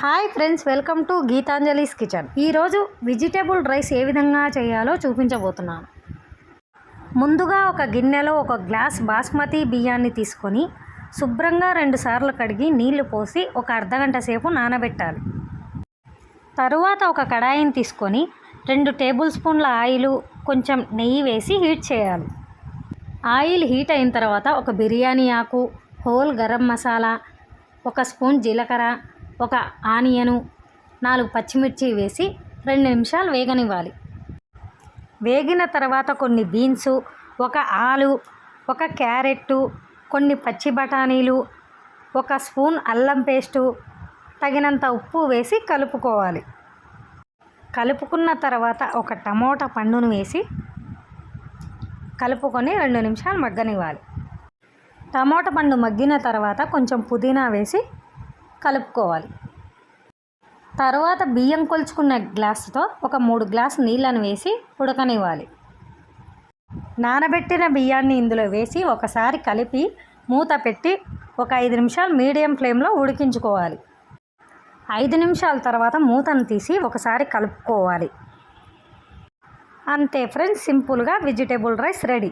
Hi friends, welcome to Geetanjali's kitchen. ఈరోజు vegetable rice ఏ విధంగా చేయాలో చూపించబోతున్నాను. ముందుగా ఒక గిన్నెలో ఒక గ్లాస్ బాస్మతి బియ్యాన్ని తీసుకొని శుభ్రంగా 2 సార్లు కడిగి నీళ్లు పోసి ఒక అర్ధగంట సేపు నానబెట్టాలి. తరువాత ఒక కడాయిని తీసుకొని 2 టేబుల్ స్పూన్ల ఆయిల్, కొంచెం నెయ్యి వేసి హీట్ చేయాలి. ఆయిల్ హీట్ అయిన తర్వాత ఒక బిర్యానీ ఆకు, హోల్ గరం మసాలా, 1 స్పూన్ జీలకర్ర, ఒక ఆనియను, 4 పచ్చిమిర్చి వేసి 2 నిమిషాలు వేగనివ్వాలి. వేగిన తర్వాత కొన్ని బీన్సు, 1 ఆలు, 1 క్యారెట్టు, కొన్ని పచ్చి బఠానీలు, 1 స్పూన్ అల్లం పేస్టు, తగినంత ఉప్పు వేసి కలుపుకోవాలి. కలుపుకున్న తర్వాత ఒక టమోటా పండును వేసి కలుపుకొని 2 నిమిషాలు మగ్గనివ్వాలి. టమోటా పండు మగ్గిన తర్వాత కొంచెం పుదీనా వేసి కలుపుకోవాలి. తర్వాత బియ్యం కొలుచుకున్న గ్లాసుతో ఒక 3 గ్లాసు నీళ్ళను వేసి ఉడకనివ్వాలి. నానబెట్టిన బియ్యాన్ని ఇందులో వేసి ఒకసారి కలిపి మూత పెట్టి ఒక 5 నిమిషాలు మీడియం ఫ్లేమ్లో ఉడికించుకోవాలి. 5 నిమిషాల తర్వాత మూతను తీసి ఒకసారి కలుపుకోవాలి. అంతే ఫ్రెండ్స్, సింపుల్గా వెజిటేబుల్ రైస్ రెడీ.